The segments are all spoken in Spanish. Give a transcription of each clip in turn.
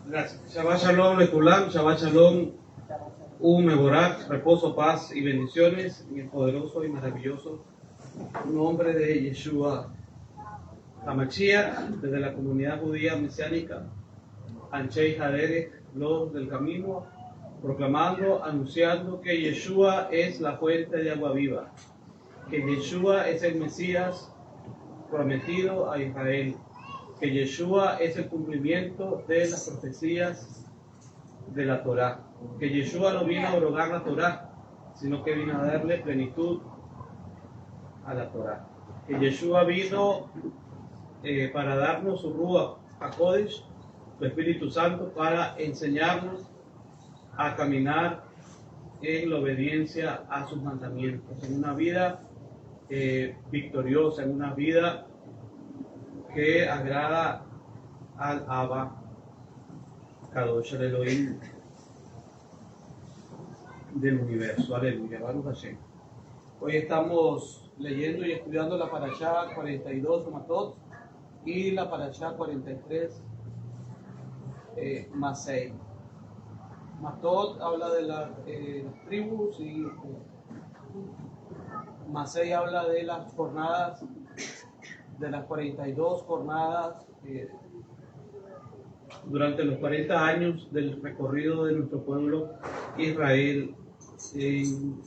Gracias. Shabbat Shalom, Lekulam, Shabbat Shalom, Mevorak, reposo, paz y bendiciones en el poderoso y maravilloso nombre de Yeshua HaMashiach, desde la comunidad judía mesiánica, Anshei Haderech, los del camino, proclamando, anunciando que Yeshua es la fuente de agua viva, que Yeshua es el Mesías prometido a Israel, que Yeshua es el cumplimiento de las profecías de la Torá, que Yeshua no vino a abrogar la Torá, sino que vino a darle plenitud a la Torá, que Yeshua vino para darnos su Ruach HaKodesh, su Espíritu Santo, para enseñarnos a caminar en la obediencia a sus mandamientos, en una vida victoriosa, en una vida que agrada al Abba Kadosh, al Elohim del universo. Aleluya, Baruch Hashem. Hoy estamos leyendo y estudiando la Parashá 42 Matot y la Parashá 43 Masei. Matot habla de las tribus y Masei habla de las jornadas, de las 42 jornadas durante los 40 años del recorrido de nuestro pueblo Israel en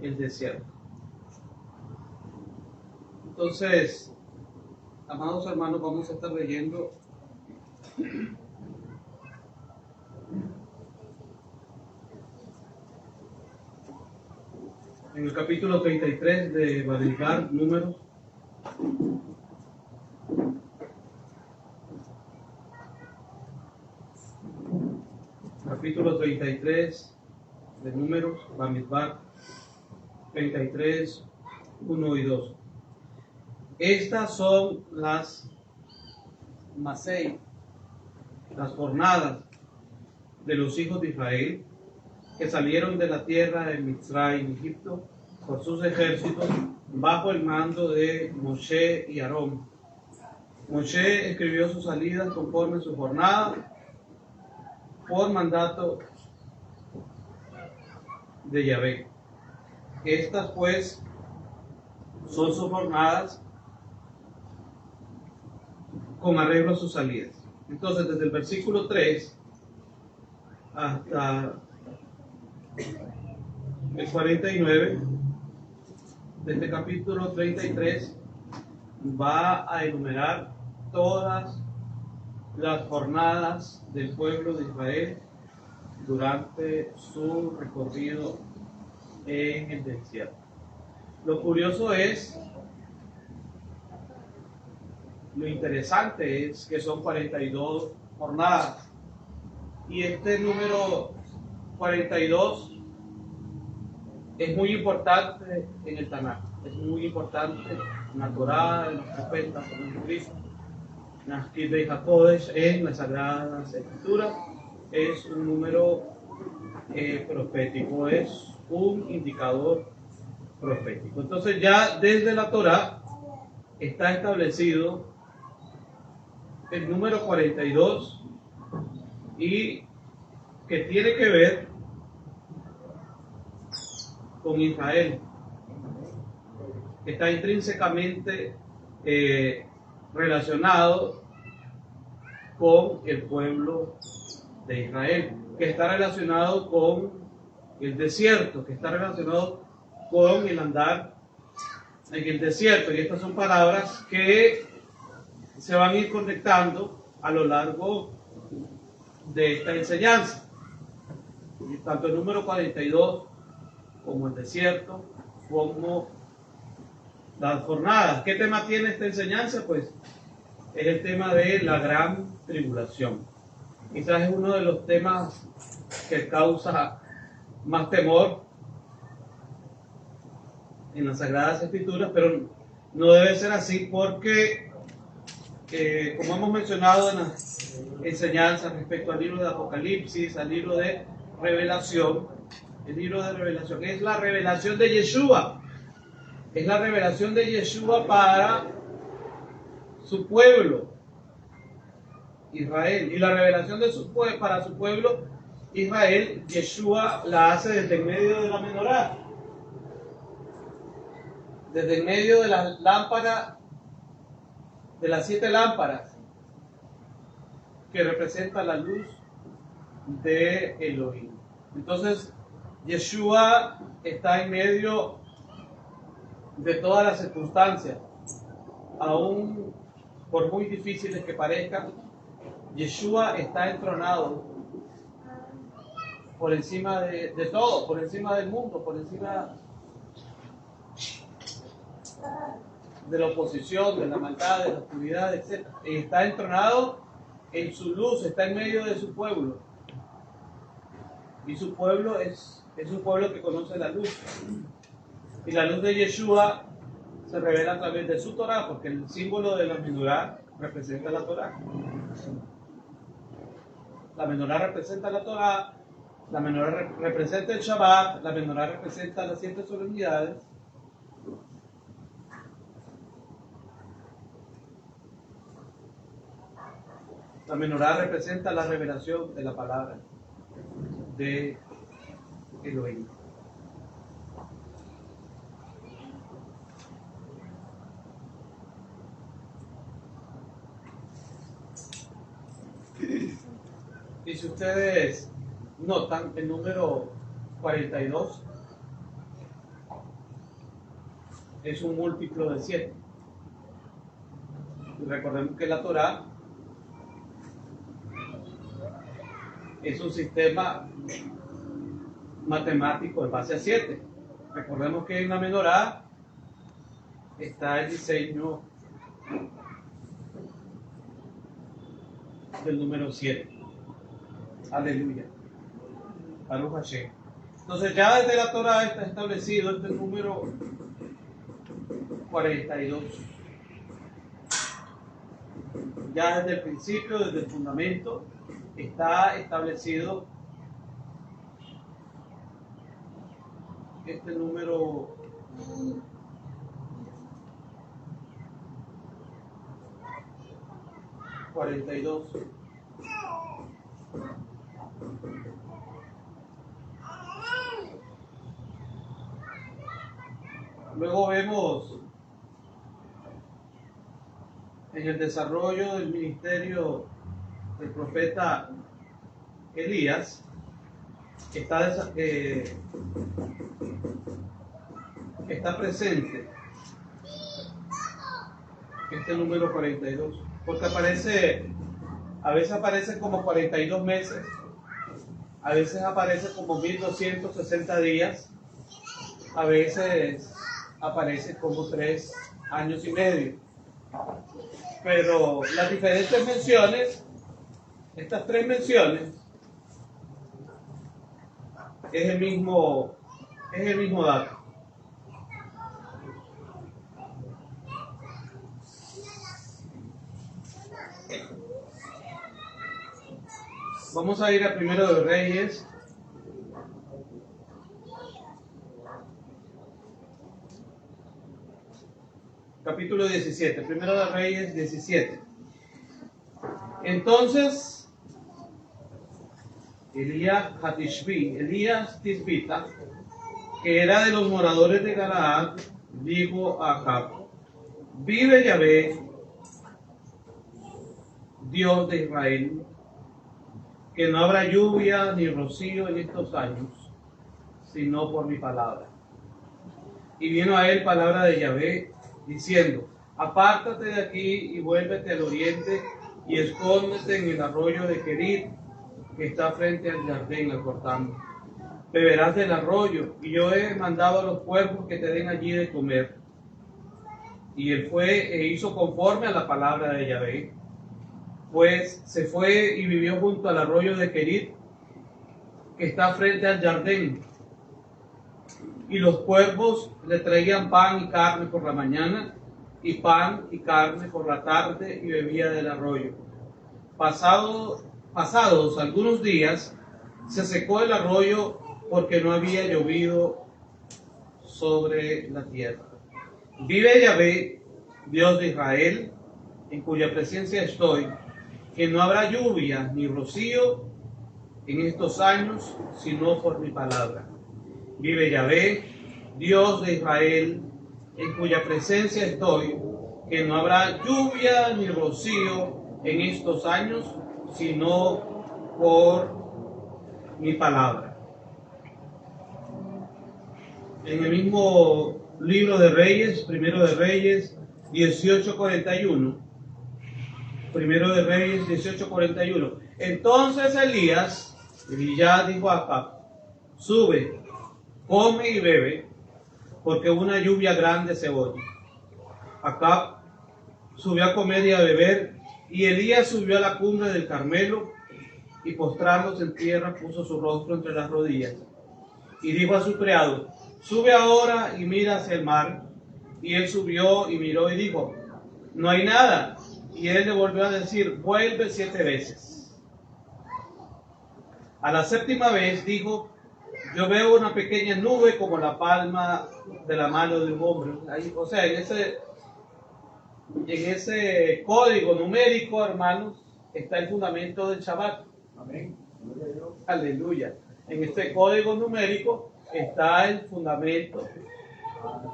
el desierto. Entonces, amados hermanos, vamos a estar leyendo en el capítulo 33 de Bamidbar, Números. Capítulo 33 de Números, Bamidbar 33, 1 y 2. Estas son las Masei, las jornadas de los hijos de Israel que salieron de la tierra de Mitzrayim, Egipto, por sus ejércitos, bajo el mando de Moshe y Aarón. Moshe escribió sus salidas conforme a su jornada, por mandato de Yahvé. Estas pues son sus jornadas con arreglo a sus salidas. Entonces, desde el versículo 3 hasta el 49 de este capítulo 33 va a enumerar todas las jornadas del pueblo de Israel durante su recorrido en el desierto. Lo curioso es, lo interesante es que son 42 jornadas, y este número 42 es muy importante en el Tanakh, es muy importante en la Torá, en los profetas, en el Cristo, en las Kidei HaKodesh, en las Sagradas Escrituras. Es un número profético, es un indicador profético. Entonces, ya desde la Torá está establecido el número 42 y que tiene que ver con Israel. Está intrínsecamente relacionado con el pueblo de Israel, que está relacionado con el desierto, que está relacionado con el andar en el desierto. Y estas son palabras que se van a ir conectando a lo largo de esta enseñanza. Tanto el número 42 como el desierto, como las jornadas. ¿Qué tema tiene esta enseñanza? Pues es el tema de la gran tribulación. Quizás es uno de los temas que causa más temor en las Sagradas Escrituras, pero no debe ser así porque, como hemos mencionado en las enseñanzas respecto al libro de Apocalipsis, al libro de Revelación, el libro de Revelación es la revelación de Yeshua, es la revelación de Yeshua para su pueblo. Israel. Y la revelación de para su pueblo Israel, Yeshua la hace desde el medio de la menorá, desde el medio de las lámparas, de las 7 lámparas, que representa la luz de Elohim. Entonces, Yeshua está en medio de todas las circunstancias, aún por muy difíciles que parezcan. Yeshua está entronado por encima de todo, por encima del mundo, por encima de la oposición, de la maldad, de la oscuridad, etc. Y está entronado en su luz, está en medio de su pueblo. Y su pueblo es un pueblo que conoce la luz. Y la luz de Yeshua se revela a través de su Torah, porque el símbolo de la menorá representa la Torah. La menorá representa la Torah, la menorá representa el Shabbat, la menorá representa las 7 solemnidades. La menorá representa la revelación de la palabra de Elohim. Y si ustedes notan, el número 42 es un múltiplo de 7. Y recordemos que la Torah es un sistema matemático en base a 7. Recordemos que en la menorá está el diseño del número 7. Aleluya. Baruch Hashem. Entonces ya desde la Torah está establecido este número 42. Ya desde el principio, desde el fundamento, está establecido este número 42. Luego vemos en el desarrollo del ministerio del profeta Elías, está presente este número 42, porque a veces aparece como 42 meses, a veces aparece como 1260 días, a veces aparece como 3 años y medio. Pero las diferentes menciones, estas 3 menciones, es el mismo dato. Vamos a ir a Primero de Reyes. Capítulo 17, Primero de Reyes 17. Entonces, Elías Tisbita, que era de los moradores de Galaad, dijo a Acab: vive Yahvé, Dios de Israel, que no habrá lluvia ni rocío en estos años, sino por mi palabra. Y vino a él palabra de Yahvé, diciendo: apártate de aquí y vuélvete al oriente y escóndete en el arroyo de Querit, que está frente al jardín, al Jordán. Beberás del arroyo, y yo he mandado a los cuervos que te den allí de comer. Y él fue e hizo conforme a la palabra de Yahvé. Pues se fue y vivió junto al arroyo de Querit, que está frente al jardín. Y los cuervos le traían pan y carne por la mañana, y pan y carne por la tarde, y bebía del arroyo. Pasados algunos días, se secó el arroyo porque no había llovido sobre la tierra. Vive Yahvé, Dios de Israel, en cuya presencia estoy, que no habrá lluvia ni rocío en estos años, sino por mi palabra. Vive Yahvé, Dios de Israel, en cuya presencia estoy, que no habrá lluvia ni rocío en estos años, sino por mi palabra. En el mismo libro de Reyes, Primero de Reyes 18:41, Primero de Reyes 18:41, entonces Elías, y ya dijo a Acab, sube, come y bebe, porque una lluvia grande se oye. Acab subió a comer y a beber, y Elías subió a la cumbre del Carmelo, y postrándose en tierra puso su rostro entre las rodillas, y dijo a su criado, sube ahora y mira hacia el mar. Y él subió y miró y dijo, no hay nada. Y él le volvió a decir, vuelve 7 veces. A la 7ª vez dijo, yo veo una pequeña nube como la palma de la mano de un hombre. Ahí, o sea, en ese código numérico, hermanos, está el fundamento del Shabbat. Amén. Aleluya. En este código numérico está el fundamento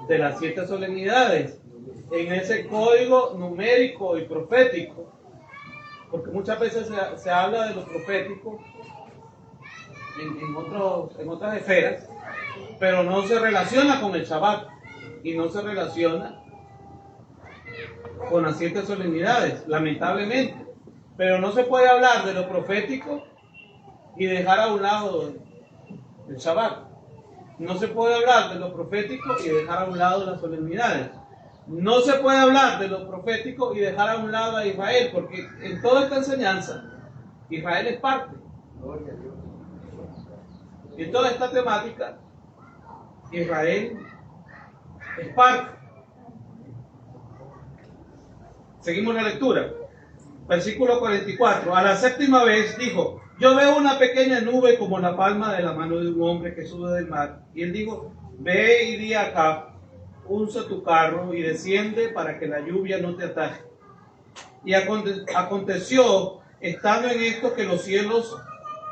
de las 7 solemnidades. En ese código numérico y profético, porque muchas veces se habla de lo profético en otras esferas, pero no se relaciona con el Shabbat y no se relaciona con las 7 solemnidades, lamentablemente. Pero no se puede hablar de lo profético y dejar a un lado el Shabbat. No se puede hablar de lo profético y dejar a un lado las solemnidades. No se puede hablar de lo profético y dejar a un lado a Israel, porque en toda esta enseñanza, Israel es parte. Y en toda esta temática, Israel es parte. Seguimos la lectura. Versículo 44. A la 7ª vez dijo, yo veo una pequeña nube como la palma de la mano de un hombre que sube del mar. Y él dijo, ve y di acá, unce tu carro y desciende para que la lluvia no te ataje. Y aconteció, estando en esto, que los cielos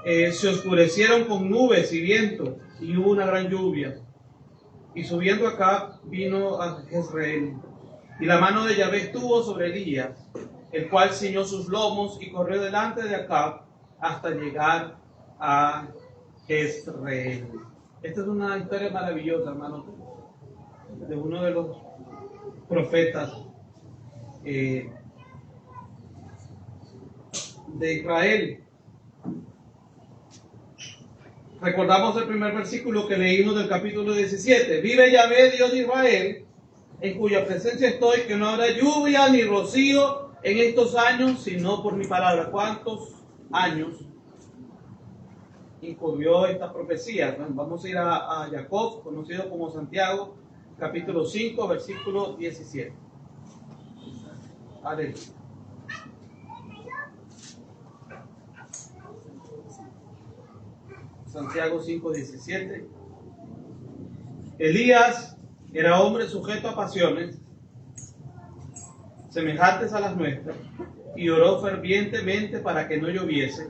se oscurecieron con nubes y viento, y hubo una gran lluvia. Y subiendo acá, vino a Jezreel. Y la mano de Yahvé estuvo sobre Elías, el cual ciñó sus lomos y corrió delante de Acab hasta llegar a Jezreel. Esta es una historia maravillosa, hermano, de uno de los profetas de Israel. Recordamos el primer versículo que leímos del capítulo 17. Vive Yahvé, Dios de Israel, en cuya presencia estoy, que no habrá lluvia ni rocío en estos años, sino por mi palabra. ¿Cuántos años incurrió esta profecía? Vamos a ir a Jacob, conocido como Santiago, capítulo 5, versículo 17. Aleluya. Santiago 5, 17. Elías era hombre sujeto a pasiones semejantes a las nuestras, y oró fervientemente para que no lloviese,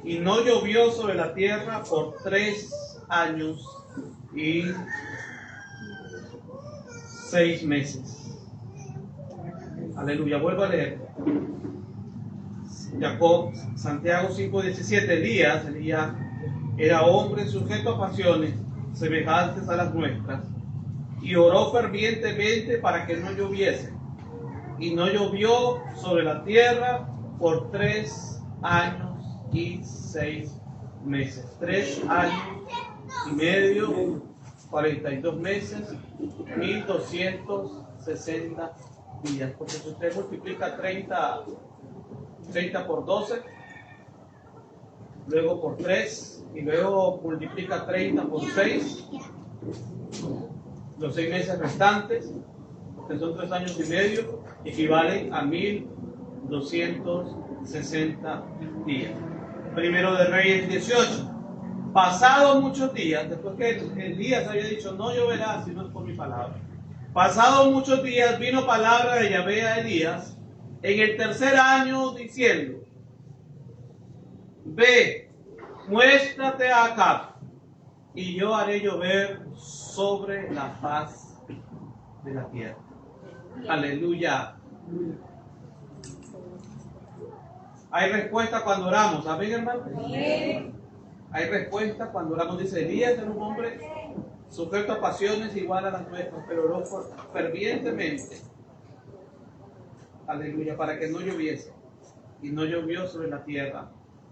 y no llovió sobre la tierra por 3 años y 6 meses. Aleluya, vuelvo a leer. Jacob, Santiago 5:17. Elías era hombre sujeto a pasiones semejantes a las nuestras, y oró fervientemente para que no lloviese, y no llovió sobre la tierra por 3 años y 6 meses. 3 años y medio, 42 meses, 1260 días. Porque si usted multiplica 30 por 12, luego por 3, y luego multiplica 30 por 6, los 6 meses restantes, que son 3 años y medio, equivalen a 1260 días. Primero de Reyes 18. Pasados muchos días, después que Elías había dicho, no lloverá si no es por mi palabra. Pasados muchos días vino palabra de Yahvé a Elías en el 3er año diciendo, Ve, muéstrate a Acab, y yo haré llover sobre la faz de la tierra. Aleluya. Hay respuesta cuando oramos, ¿saben, hermano? Hay respuesta cuando oramos. Dice, Elías era un hombre sujeto a pasiones igual a las nuestras, pero oró fervientemente. Aleluya, para que no lloviese. Y no llovió sobre la tierra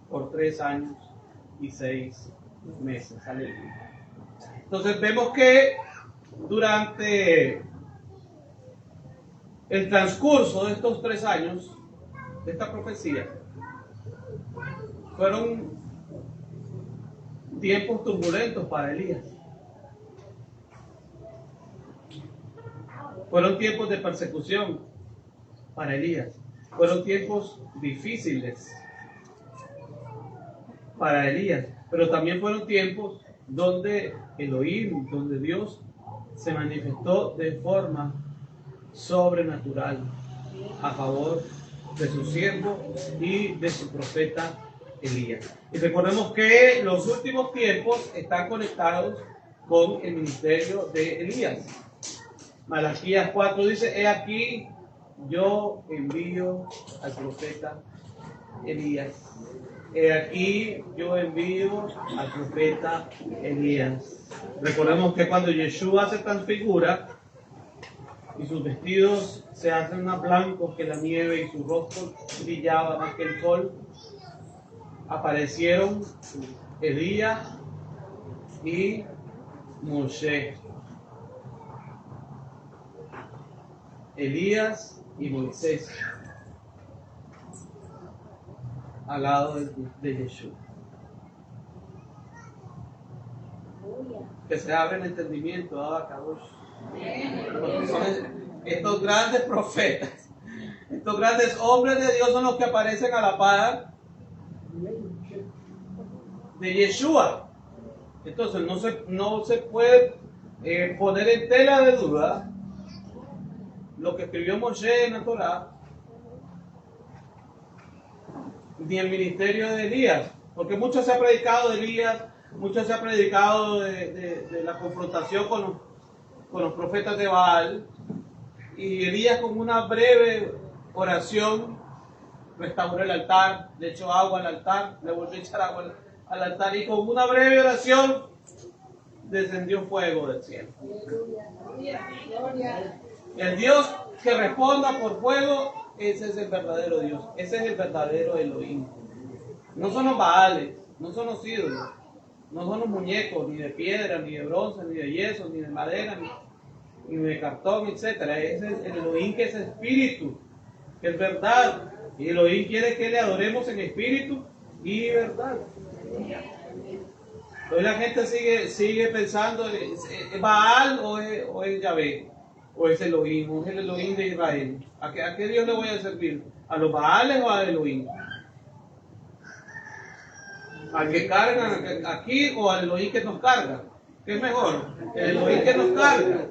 por 3 años y 6 meses. Aleluya. Entonces vemos que durante el transcurso de estos 3 años, de esta profecía, fueron tiempos turbulentos para Elías. Fueron tiempos de persecución para Elías. Fueron tiempos difíciles para Elías. Pero también fueron tiempos donde Elohim, donde Dios se manifestó de forma sobrenatural a favor de su siervo y de su profeta Elías. Y recordemos que los últimos tiempos están conectados con el ministerio de Elías. Malaquías 4 dice, he aquí yo envío al profeta Elías. He aquí yo envío al profeta Elías. Recordemos que cuando Yeshua se transfigura y sus vestidos se hacen más blancos que la nieve y su rostro brillaba más que el sol, aparecieron Elías y Moisés. Elías y Moisés al lado de Yeshua. Que se abre el entendimiento, porque son estos grandes profetas, estos grandes hombres de Dios son los que aparecen a la par de Yeshua. Entonces no se puede poner en tela de duda lo que escribió Moshe en la Torá, ni el ministerio de Elías, porque mucho se ha predicado de Elías, mucho se ha predicado de la confrontación con los profetas de Baal, y Elías con una breve oración restauró el altar, le echó agua al altar, le volvió a echar agua al altar, y con una breve oración descendió fuego del cielo. El Dios que responda por fuego, ese es el verdadero Dios, ese es el verdadero Elohim. No son los Baales, no son los ídolos, no son los muñecos, ni de piedra, ni de bronce, ni de yeso, ni de madera, ni de cartón, etc. Ese es el Elohim que es espíritu, que es verdad. Y Elohim quiere que le adoremos en espíritu y verdad. Hoy la gente sigue pensando, ¿es Baal o es Yahvé? ¿O es Elohim? ¿O es el Elohim de Israel? ¿A qué Dios le voy a servir? ¿A los Baales o a Elohim? ¿Al que cargan aquí o al Elohim que nos carga? ¿Qué es mejor? El Elohim que nos carga.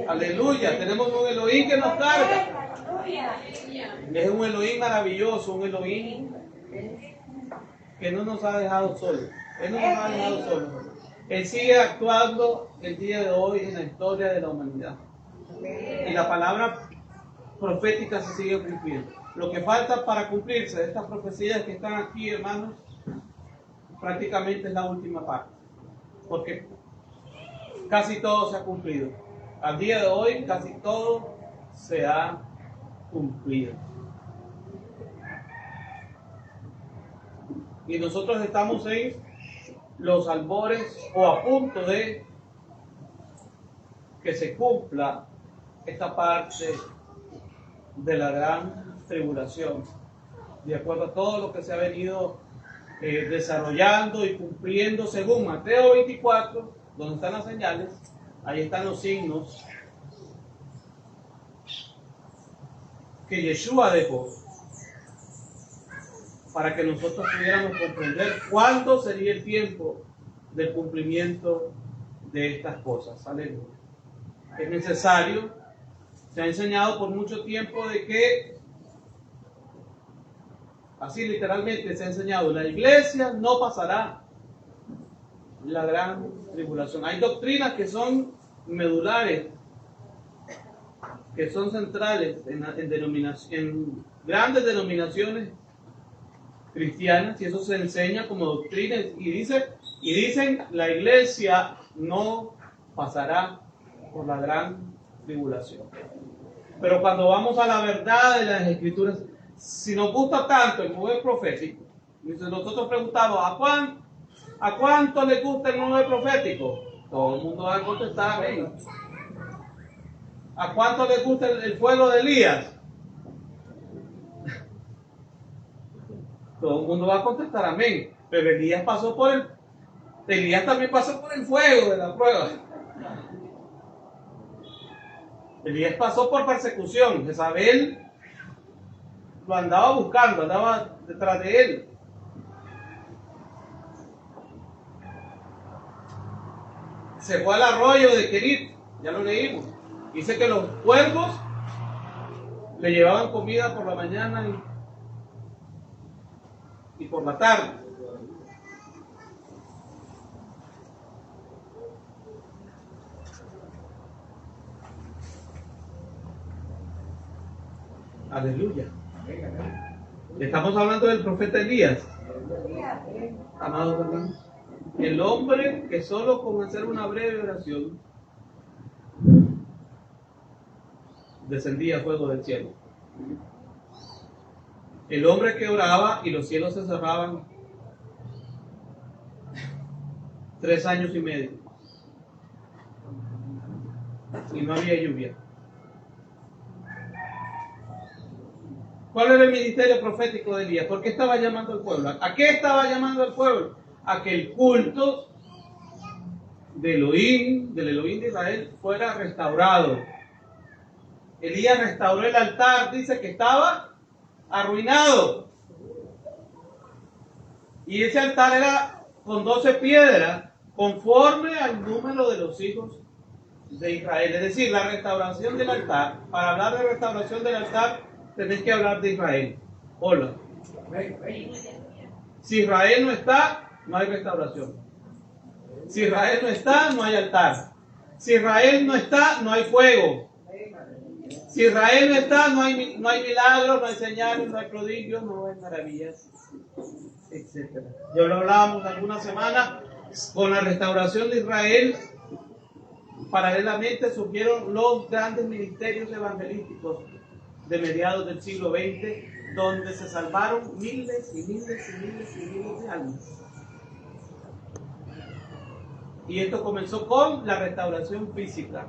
Aleluya, tenemos un Elohim que nos carga. Es un Elohim maravilloso, un Elohim que no nos ha dejado solos. Él no nos ha dejado solos. Él sigue actuando el día de hoy en la historia de la humanidad. Y la palabra profética se sigue cumpliendo. Lo que falta para cumplirse de estas profecías que están aquí, hermanos, prácticamente es la última parte. Porque casi todo se ha cumplido. Al día de hoy, casi todo se ha cumplido. Y nosotros estamos en los albores o a punto de que se cumpla esta parte de la gran tribulación, de acuerdo a todo lo que se ha venido desarrollando y cumpliendo según Mateo 24, donde están las señales, ahí están los signos que Yeshua dejó para que nosotros pudiéramos comprender cuándo sería el tiempo del cumplimiento de estas cosas. Aleluya. Es necesario, se ha enseñado por mucho tiempo de que Así literalmente se ha enseñado. La iglesia no pasará la gran tribulación. Hay doctrinas que son medulares, que son centrales en grandes denominaciones cristianas, y eso se enseña como doctrina, y dicen la iglesia no pasará por la gran tribulación. Pero cuando vamos a la verdad de las escrituras, si nos gusta tanto el mover profético, nosotros preguntamos, ¿a cuánto les gusta el mover profético? Todo el mundo va a contestar amén. ¿A cuánto les gusta el fuego de Elías? Todo el mundo va a contestar amén. Pero Elías también pasó por el fuego de la prueba. Elías pasó por persecución. Jezabel lo andaba buscando, andaba detrás de él. Se fue al arroyo de Kerit, ya lo leímos. Dice que los cuervos le llevaban comida por la mañana y por la tarde. Aleluya. Estamos hablando del profeta Elías. Amados hermanos, el hombre que solo con hacer una breve oración descendía fuego del cielo. El hombre que oraba y los cielos se cerraban 3 años y medio y no había lluvia. ¿Cuál era el ministerio profético de Elías? ¿Por qué estaba llamando al pueblo? ¿A qué estaba llamando al pueblo? A que el culto del Elohim de Israel fuera restaurado. Elías restauró el altar, dice que estaba arruinado. Y ese altar era con 12 piedras, conforme al número de los hijos de Israel. Es decir, la restauración del altar. Para hablar de restauración del altar, tenés que hablar de Israel. Hola. Si Israel no está, no hay restauración. Si Israel no está, no hay altar. Si Israel no está, no hay fuego. Si Israel no está, no hay milagros, no hay señales, no hay prodigios, no hay maravillas, etc. Ya lo hablábamos alguna semana. Con la restauración de Israel, paralelamente surgieron los grandes ministerios evangelísticos de mediados del siglo XX, donde se salvaron miles y miles y miles y miles de almas. Y esto comenzó con la restauración física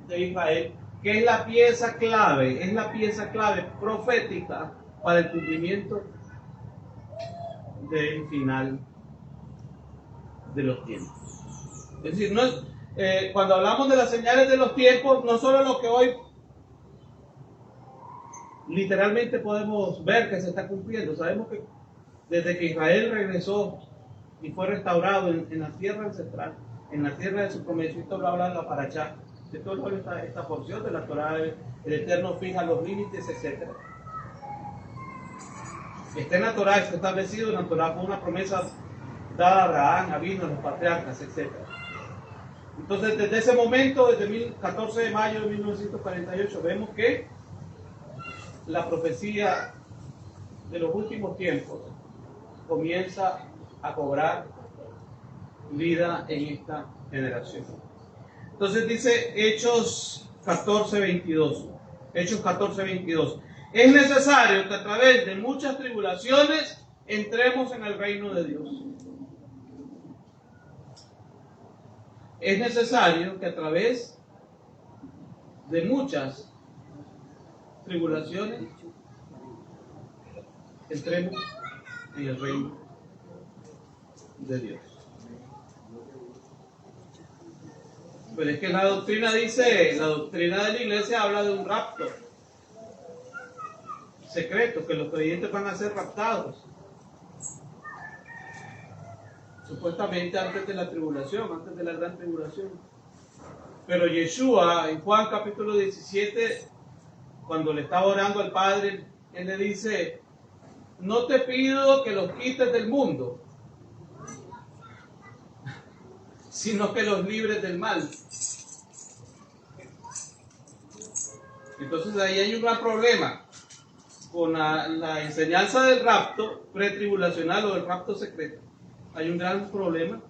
de Israel, que es la pieza clave profética para el cumplimiento del final de los tiempos. Es decir, cuando hablamos de las señales de los tiempos, no solo lo que hoy literalmente podemos ver que se está cumpliendo. Sabemos que desde que Israel regresó y fue restaurado en la tierra ancestral, en la tierra de su promesa, esto lo habla la Parashá, esto lo habla esta porción de la Torá, el Eterno fija los límites, etc. Está en la Torá, está establecido en la Torá, fue una promesa dada a Abraham, a Vino, a los patriarcas, etc. Entonces, desde ese momento, desde el 14 de mayo de 1948, vemos que la profecía de los últimos tiempos comienza a cobrar vida en esta generación. Entonces dice Hechos 14:22. Hechos 14:22. Es necesario que a través de muchas tribulaciones entremos en el reino de Dios. Es necesario que a través de muchas tribulaciones entremos en el reino de Dios. Pero es que la doctrina de la iglesia habla de un rapto secreto, que los creyentes van a ser raptados supuestamente antes de la tribulación, antes de la gran tribulación. Pero Yeshua, en Juan capítulo 17, cuando le estaba orando al Padre, él le dice: no te pido que los quites del mundo, sino que los libres del mal. Entonces ahí hay un gran problema con la enseñanza del rapto pretribulacional o del rapto secreto. Hay un gran problema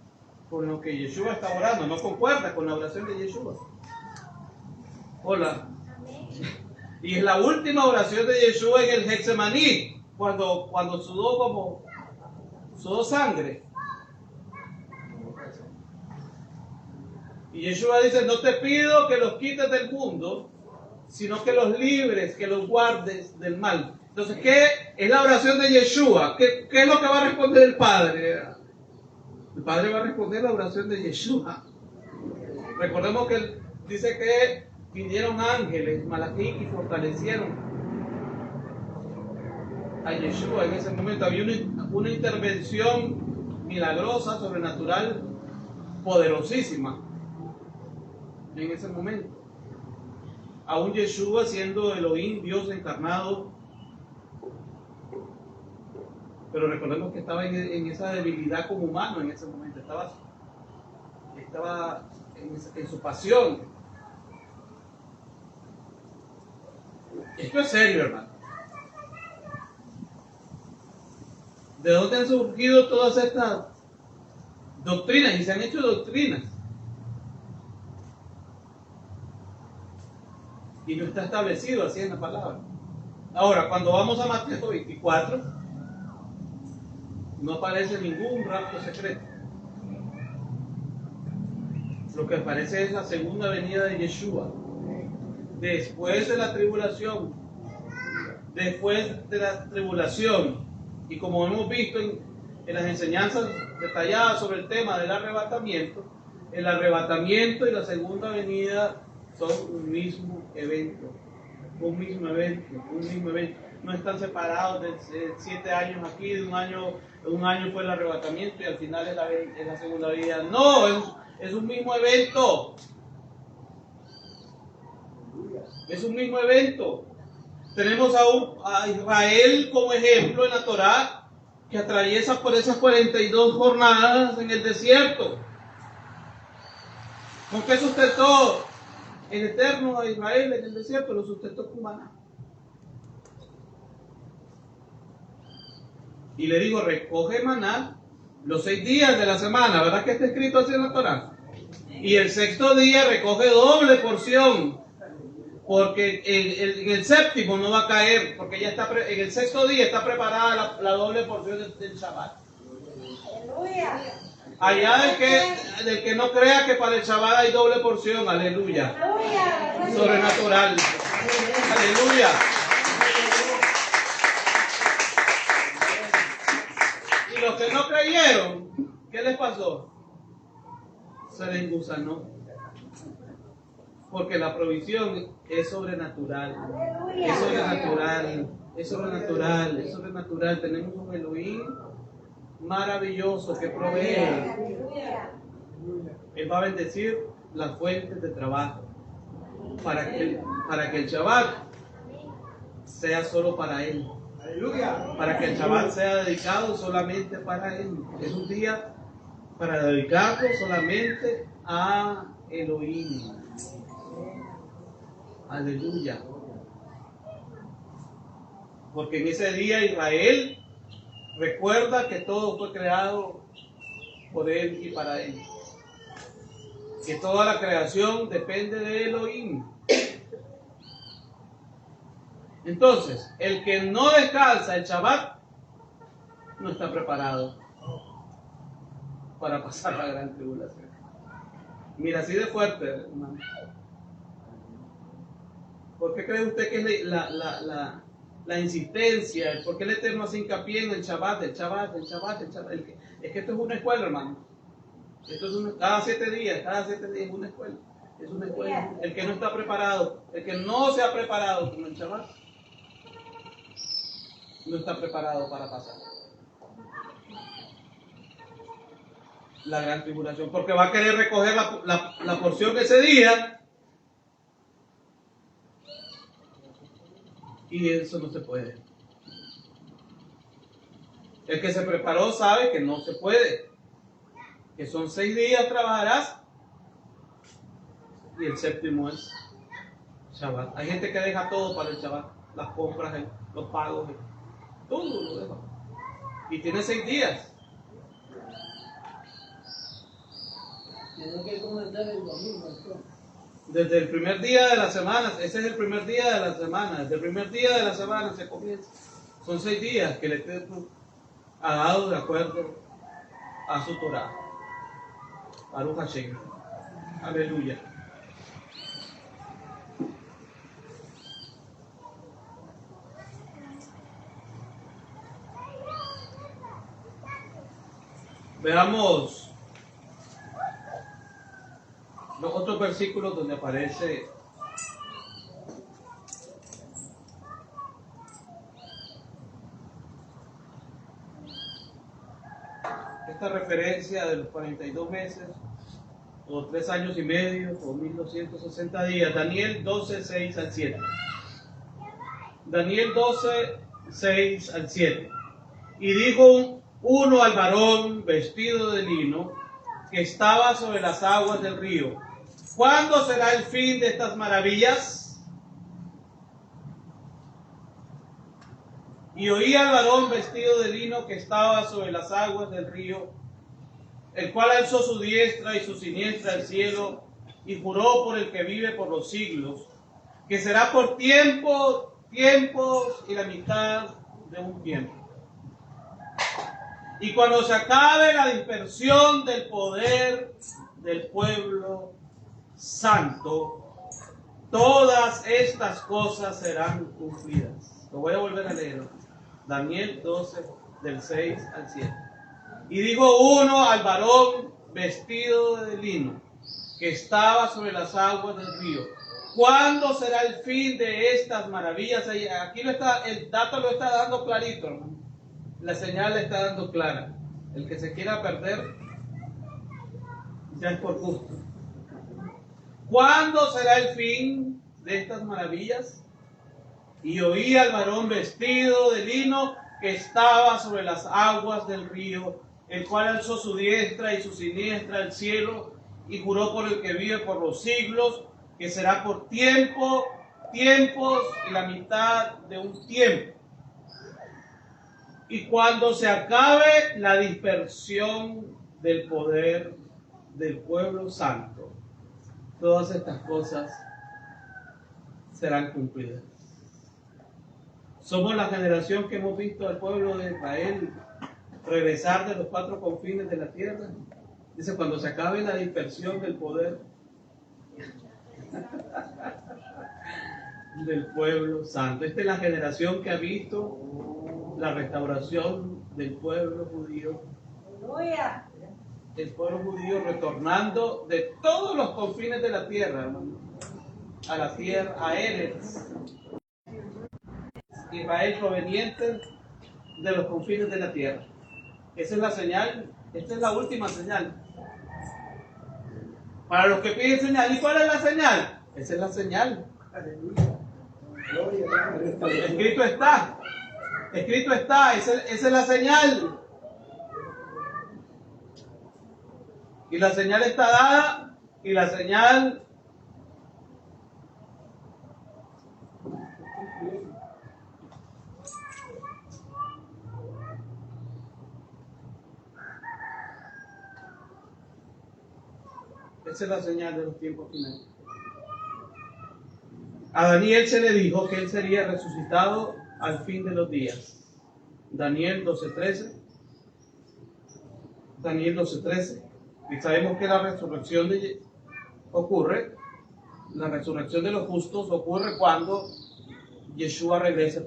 con lo que Yeshua está orando, no concuerda con la oración de Yeshua. Hola. Y es la última oración de Yeshua en el Getsemaní, cuando sudó sangre. Y Yeshua dice, no te pido que los quites del mundo, sino que los libres, que los guardes del mal. Entonces, ¿qué es la oración de Yeshua? ¿Qué es lo que va a responder el Padre? El Padre va a responder la oración de Yeshua. Recordemos que él dice que vinieron ángeles, Malaquí, y fortalecieron a Yeshua en ese momento. Había una intervención milagrosa, sobrenatural, poderosísima en ese momento. Aún Yeshua siendo Elohim, Dios encarnado, pero recordemos que estaba en esa debilidad como humano en ese momento, estaba en su pasión. Esto es serio, hermano. ¿De dónde han surgido todas estas doctrinas? Y se han hecho doctrinas. Y no está establecido así en la palabra. Ahora, cuando vamos a Mateo 24, no aparece ningún rapto secreto. Lo que aparece es la segunda venida de Yeshua. Después de la tribulación. Después de la tribulación. Y como hemos visto en las enseñanzas detalladas sobre el tema del arrebatamiento, el arrebatamiento y la segunda venida son un mismo evento. Un mismo evento. No están separados de 7 años aquí, de un año fue el arrebatamiento y al final es la segunda venida. No, es un mismo evento. Es un mismo evento. Tenemos a Israel como ejemplo en la Torá, que atraviesa por esas 42 jornadas en el desierto. ¿Con qué sustentó el Eterno a Israel en el desierto? Lo sustentó con maná. Y le digo, recoge maná los 6 días de la semana, ¿verdad que está escrito así en la Torá? Y el 6º día recoge doble porción, porque en el 7º no va a caer, porque ya está en el 6º día está preparada la doble porción del Shabbat. Aleluya. Allá del que no crea que para el Shabbat hay doble porción, aleluya. Aleluya. Sobrenatural. Aleluya. Y los que no creyeron, ¿qué les pasó? Se les engusanó. Porque la provisión es sobrenatural. Es sobrenatural. Es sobrenatural. Es sobrenatural. Tenemos un Elohim maravilloso que provee. Él va a bendecir las fuentes de trabajo para que el Shabbat sea solo para Él. Para que el Shabbat sea dedicado solamente para Él. Es un día para dedicarlo solamente a Elohim. Aleluya. Porque en ese día Israel recuerda que todo fue creado por Él y para Él. Que toda la creación depende de Elohim. Entonces, el que no descansa el Shabbat no está preparado para pasar la gran tribulación. Mira, así de fuerte, hermano. ¿Por qué cree usted que es la insistencia? ¿Por qué el Eterno hace hincapié en el Shabbat? Es que esto es una escuela, hermano. Esto es cada 7 días es una escuela. Es una escuela. El que no está preparado, el que no se ha preparado con el Shabbat, no está preparado para pasar la gran tribulación, porque va a querer recoger la porción de ese día, y eso no se puede. El que se preparó sabe que no se puede, que son 6 días trabajarás y el séptimo es Shabbat. Hay gente que deja todo para el Shabbat, las compras, los pagos, todo lo deja. Y tiene 6 días. Tiene que comenzar el domingo, entonces. Desde el primer día de la semana, ese es el primer día de la semana, desde el primer día de la semana se comienza. Son 6 días que el Eterno ha dado de acuerdo a su Torah. Baruch Hashem. Aleluya. Veamos los otros versículos donde aparece esta referencia de los 42 meses o 3 años y medio o 1260 días. Daniel 12, 6 al 7. Daniel 12, 6 al 7. Y dijo uno al varón vestido de lino que estaba sobre las aguas del río: ¿cuándo será el fin de estas maravillas? Y oí al varón vestido de lino que estaba sobre las aguas del río, el cual alzó su diestra y su siniestra al cielo y juró por el que vive por los siglos, que será por tiempos y la mitad de un tiempo. Y cuando se acabe la dispersión del poder del pueblo santo, todas estas cosas serán cumplidas. Lo voy a volver a leer. Daniel 12, del 6 al 7. Y dijo uno al varón vestido de lino que estaba sobre las aguas del río: ¿cuándo será el fin de estas maravillas? Aquí el dato lo está dando clarito, hermano. La señal le está dando clara. El que se quiera perder, ya es por gusto. ¿Cuándo será el fin de estas maravillas? Y oí al varón vestido de lino que estaba sobre las aguas del río, el cual alzó su diestra y su siniestra al cielo y juró por el que vive por los siglos, que será por tiempos y la mitad de un tiempo. Y cuando se acabe la dispersión del poder del pueblo santo, todas estas cosas serán cumplidas. Somos la generación que hemos visto al pueblo de Israel regresar de los 4 confines de la tierra. Dice, cuando se acabe la dispersión del poder del pueblo santo. Esta es la generación que ha visto la restauración del pueblo judío. El pueblo judío retornando de todos los confines de la tierra, hermano, a la tierra, a Eretz Israel, proveniente de los confines de la tierra. Esa es la señal, esta es la última señal. Para los que piden señal, ¿y cuál es la señal? Esa es la señal. Escrito está, esa es la señal. Y la señal está dada, y la señal esa es la señal de los tiempos finales. A Daniel se le dijo que él sería resucitado al fin de los días. Daniel 12:13. Daniel 12:13. Y sabemos que la resurrección ocurre, la resurrección de los justos ocurre cuando Yeshua regresa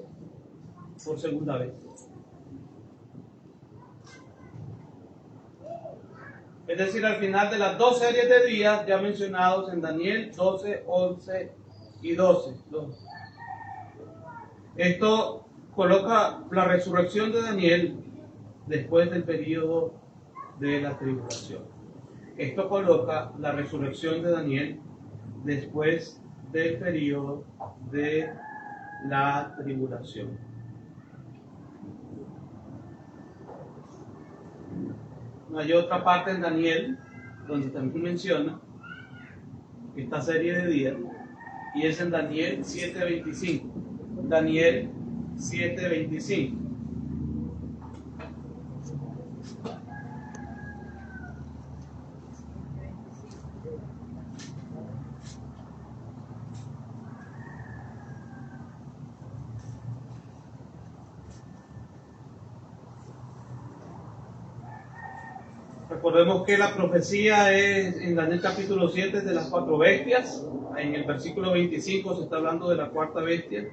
por segunda vez. Es decir, al final de las 2 series de días ya mencionados en Daniel 12, 11 y 12. Esto coloca la resurrección de Daniel después del periodo de la tribulación. Esto coloca la resurrección de Daniel después del periodo de la tribulación. hay otra parte en Daniel donde también menciona esta serie de días, y es en Daniel 7:25. Daniel 7:25. Recordemos que la profecía es en Daniel capítulo 7 de las 4 bestias. En el versículo 25 se está hablando de la cuarta bestia.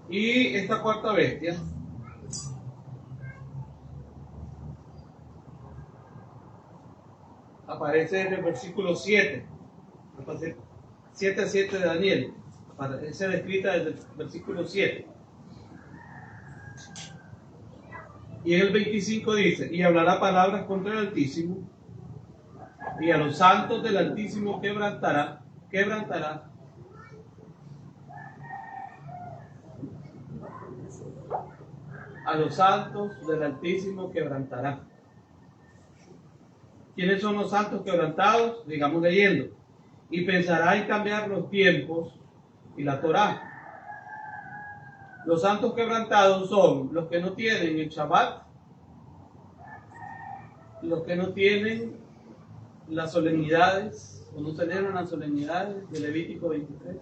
Y esta cuarta bestia aparece en el versículo 7, 7 de Daniel, aparece descrita desde el versículo 7. Y en el 25 dice: y hablará palabras contra el Altísimo, y a los santos del Altísimo quebrantará. A los santos del Altísimo quebrantará. ¿Quiénes son los santos quebrantados? Digamos leyendo. Y pensará en cambiar los tiempos y la Torá. Los santos quebrantados son los que no tienen el Shabbat, los que no tienen las solemnidades, o no celebran las solemnidades de Levítico 23,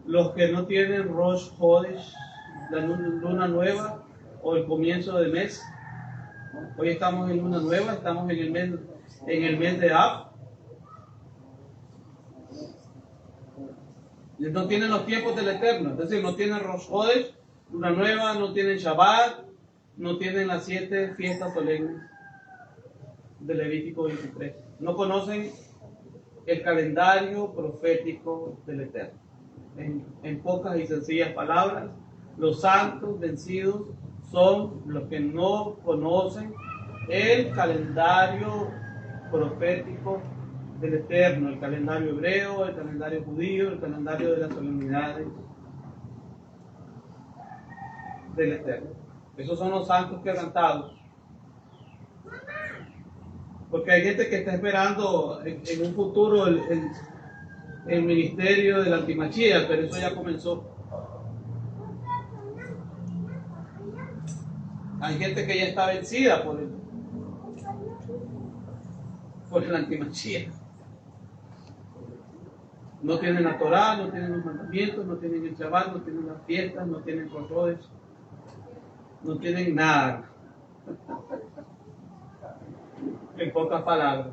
los que no tienen Rosh Hodesh, la luna nueva, o el comienzo de mes. Hoy estamos en luna nueva, estamos en el mes de Av. No tienen los tiempos del Eterno, es decir, no tienen Rosh Hodesh, luna nueva, no tienen Shabbat, no tienen las 7 fiestas solemnes de Levítico 23. No conocen el calendario profético del Eterno. En pocas y sencillas palabras, los santos vencidos son los que no conocen el calendario profético del Eterno, el calendario hebreo, el calendario judío, el calendario de las solemnidades del Eterno. Esos son los santos quebrantados. Porque hay gente que está esperando en un futuro el ministerio de la antimachía, pero eso ya comenzó. Hay gente que ya está vencida por el antimachía. No tienen la Torá, no tienen los mandamientos, no tienen el Shabbat, no tienen las fiestas, no tienen controles, no tienen nada. En pocas palabras.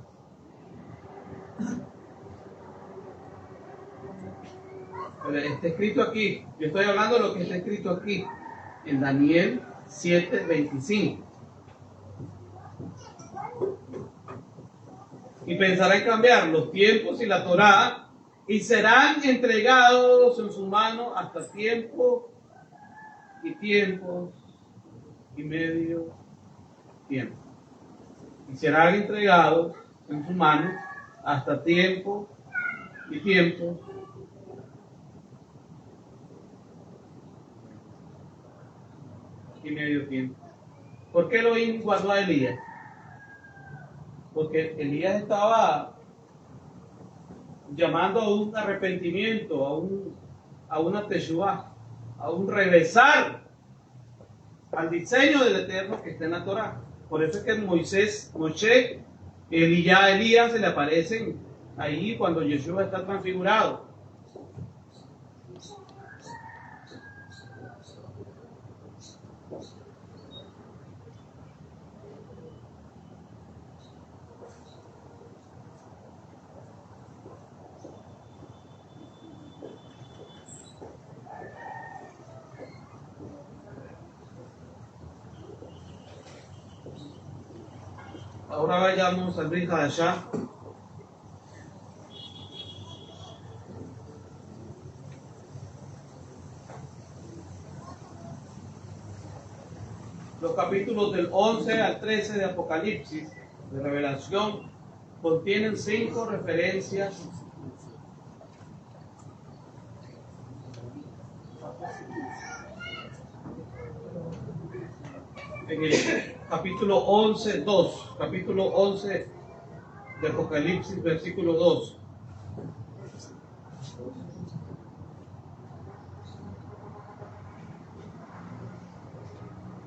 Pero está escrito aquí, yo estoy hablando de lo que está escrito aquí, en Daniel 7:25. Y pensará en cambiar los tiempos y la Torá, y serán entregados en su mano hasta tiempo y tiempos y medio tiempo. Y serán entregados en su mano hasta tiempo y tiempo y medio tiempo. ¿Por qué Elohim guardó a Elías? Porque Elías estaba llamando a un arrepentimiento, a una teshuvah, a un regresar al diseño del Eterno que está en la Torá. Por eso es que Moshe, Elías se le aparecen ahí cuando Yeshua está transfigurado. Ahora vayamos al Brit Hadashah. Los capítulos del 11 al 13 de Apocalipsis, de Revelación, contienen 5 referencias en el capítulo 11, 2, capítulo 11 de Apocalipsis, versículo 2.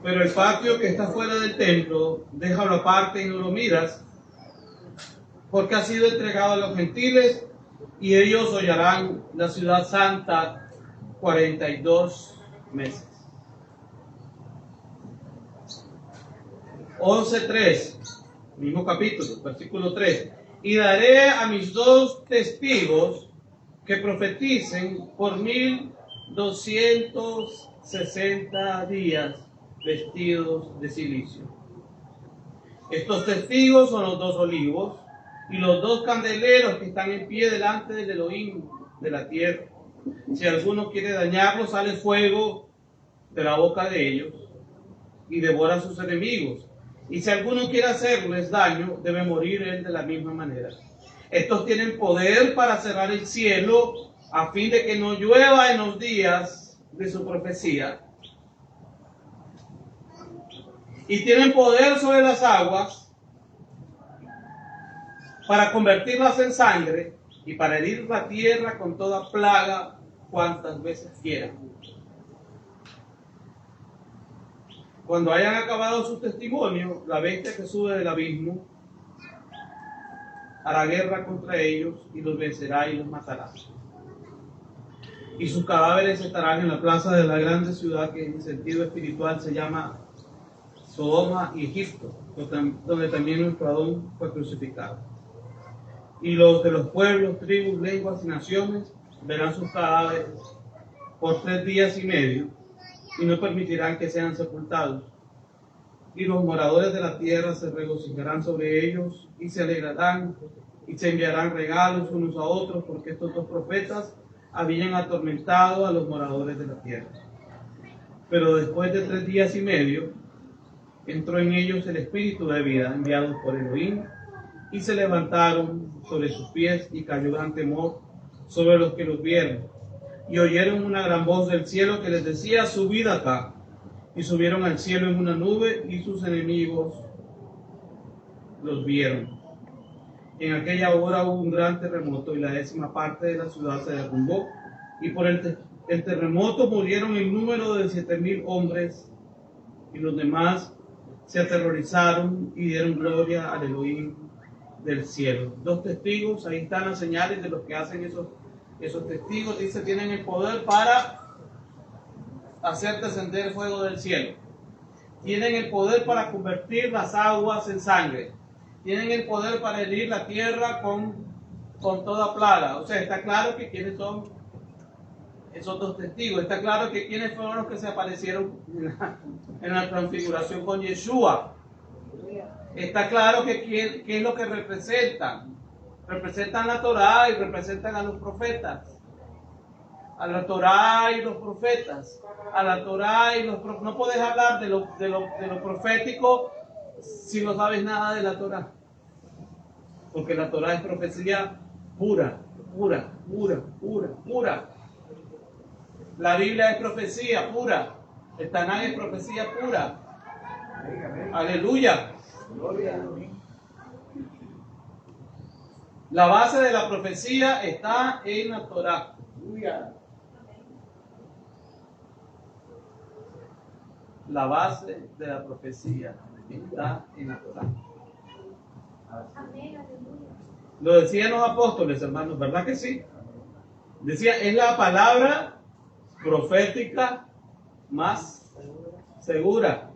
Pero el patio que está fuera del templo, déjalo aparte y no lo miras, porque ha sido entregado a los gentiles y ellos hollarán la ciudad santa 42 meses. 11:3, mismo capítulo, versículo 3. Y daré a mis 2 testigos que profeticen por 1260 días vestidos de silicio. Estos testigos son los 2 olivos y los 2 candeleros que están en pie delante del Elohim de la tierra. Si alguno quiere dañarlos, sale fuego de la boca de ellos y devora a sus enemigos. Y si alguno quiere hacerles daño, debe morir él de la misma manera. Estos tienen poder para cerrar el cielo a fin de que no llueva en los días de su profecía. Y tienen poder sobre las aguas para convertirlas en sangre y para herir la tierra con toda plaga cuantas veces quieran. Cuando hayan acabado su testimonio, la bestia que sube del abismo hará guerra contra ellos y los vencerá y los matará. Y sus cadáveres estarán en la plaza de la grande ciudad que en sentido espiritual se llama Sodoma y Egipto, donde también nuestro Adón fue crucificado. Y los de los pueblos, tribus, lenguas y naciones verán sus cadáveres por 3 días y medio y no permitirán que sean sepultados. Y los moradores de la tierra se regocijarán sobre ellos y se alegrarán y se enviarán regalos unos a otros, porque estos 2 profetas habían atormentado a los moradores de la tierra. Pero después de 3 días y medio entró en ellos el espíritu de vida enviado por Elohim, y se levantaron sobre sus pies y cayó gran temor sobre los que los vieron. Y oyeron una gran voz del cielo que les decía: subid acá. Y subieron al cielo en una nube, y sus enemigos los vieron. En aquella hora hubo un gran terremoto, y la 10ª parte de la ciudad se derrumbó, y por el terremoto murieron en número de 7,000 hombres, y los demás se aterrorizaron y dieron gloria al Elohim del cielo. 2 testigos, ahí están las señales de los que hacen esos testigos. Dice, tienen el poder para hacer descender fuego del cielo. Tienen el poder para convertir las aguas en sangre. Tienen el poder para herir la tierra con toda plaga. O sea, está claro que quiénes son esos 2 testigos. Está claro que quiénes fueron los que se aparecieron en la transfiguración con Yeshua. Está claro que qué es lo que representan. Representan la Torá y representan a los profetas. A la Torá y los profetas. A la Torá y los profetas. No puedes hablar de lo profético si no sabes nada de la Torá. Porque la Torá es profecía pura, pura, pura, pura, pura. La Biblia es profecía pura. El Tanaj es profecía pura. Aleluya. La base de la profecía está en la Torá. La base de la profecía está en la Torá. Lo decían los apóstoles, hermanos, ¿verdad que sí? Decía, es la palabra profética más segura.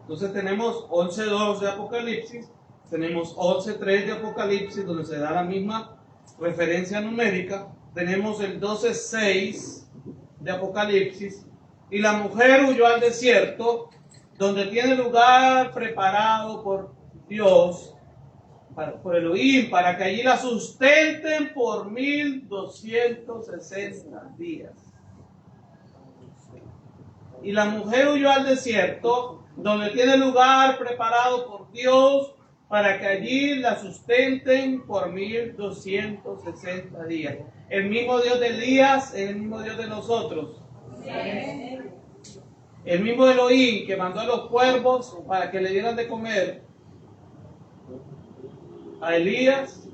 Entonces tenemos 11:2 de Apocalipsis, tenemos 11:3 de Apocalipsis, donde se da la misma referencia numérica. Tenemos el 12:6 de Apocalipsis, y la mujer huyó al desierto, donde tiene lugar preparado por Dios, por Elohim, para que allí la sustenten por 1260 días. Y la mujer huyó al desierto, donde tiene lugar preparado por Dios para que allí la sustenten por 1260 días. El mismo Dios de Elías es el mismo Dios de nosotros. El mismo Elohim que mandó a los cuervos para que le dieran de comer a Elías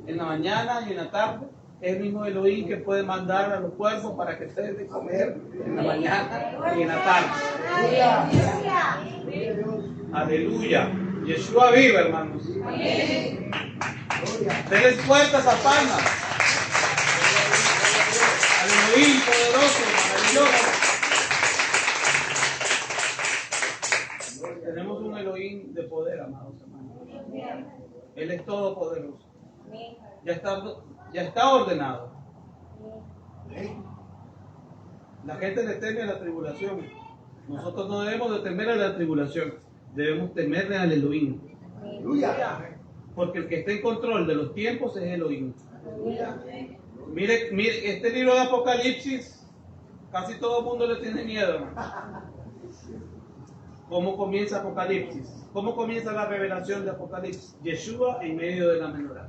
en la mañana y en la tarde, es el mismo Elohim que puede mandar a los cuervos para que se den de comer en la mañana y en la tarde. Aleluya. Yeshua vive, hermanos. Denles fuertes a palmas al Elohim poderoso, maravilloso. Tenemos un Elohim de poder, amados hermanos. Él es todopoderoso. Ya está ordenado. La gente le teme a la tribulación. Nosotros no debemos de temer a la tribulación. Debemos temerle al Elohim. Porque el que está en control de los tiempos es Elohim. Mire, este libro de Apocalipsis, casi todo el mundo le tiene miedo, hermano. ¿Cómo comienza Apocalipsis? ¿Cómo comienza la revelación de Apocalipsis? Yeshua en medio de la menorá.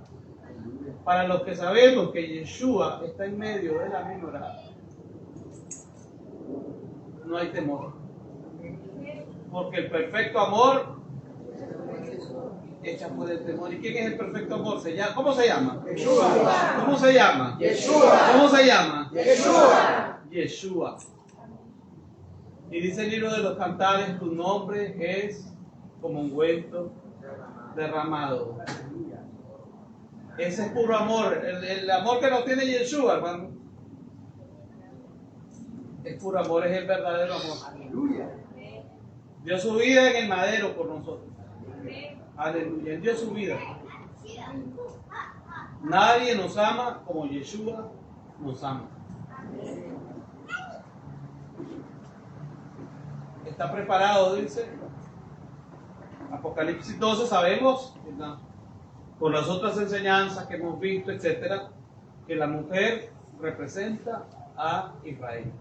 Para los que sabemos que Yeshua está en medio de la menorá, no hay temor. Porque el perfecto amor echa fuera el temor. ¿Y quién es el perfecto amor? ¿Cómo se llama? Yeshua. ¿Cómo se llama? Yeshua. ¿Cómo se llama? Yeshua. Yeshua. Y dice el libro de los Cantares, tu nombre es como ungüento derramado. Ese es puro amor. El amor que nos tiene Yeshua, hermano, es puro amor, es el verdadero amor. Aleluya. Dio su vida en el madero por nosotros. Aleluya. Él dio su vida. Nadie nos ama como Yeshua nos ama. Está preparado, dice Apocalipsis 12. Sabemos, por las otras enseñanzas que hemos visto, etcétera, que la mujer representa a Israel.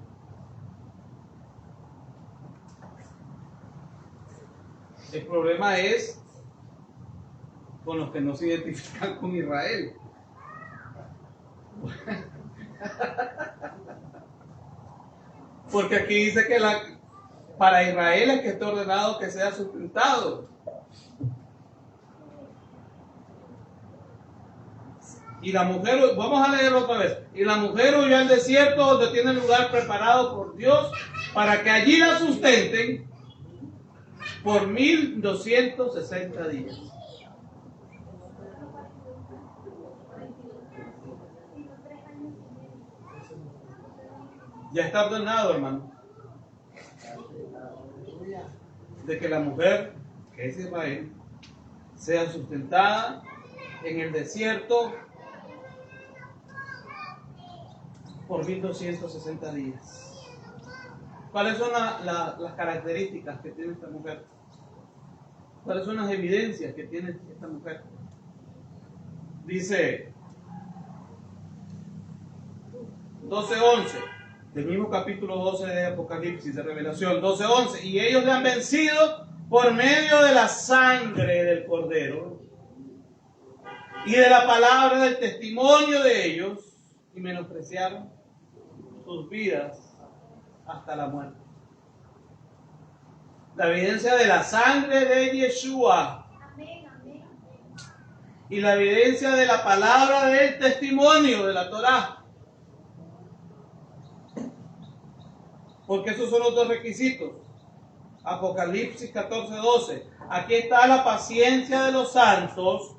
El problema es con los que no se identifican con Israel. Porque aquí dice que para Israel es que está ordenado que sea sustentado. Y la mujer, vamos a leerlo otra vez. Y la mujer huyó al desierto donde tiene lugar preparado por Dios para que allí la sustenten por 1260 días. Ya está ordenado, hermano, de que la mujer, que es Israel, sea sustentada en el desierto por 1260 días. ¿Cuáles son las características que tiene esta mujer? ¿Cuáles son las evidencias que tiene esta mujer? Dice 12:11 del mismo capítulo 12 de Apocalipsis, de Revelación, 12:11. Y ellos le han vencido por medio de la sangre del Cordero y de la palabra del testimonio de ellos, y menospreciaron sus vidas hasta la muerte. La evidencia de la sangre de Yeshua y la evidencia de la palabra del testimonio de la Torá. Porque esos son los dos requisitos. Apocalipsis 14:12. Aquí está la paciencia de los santos,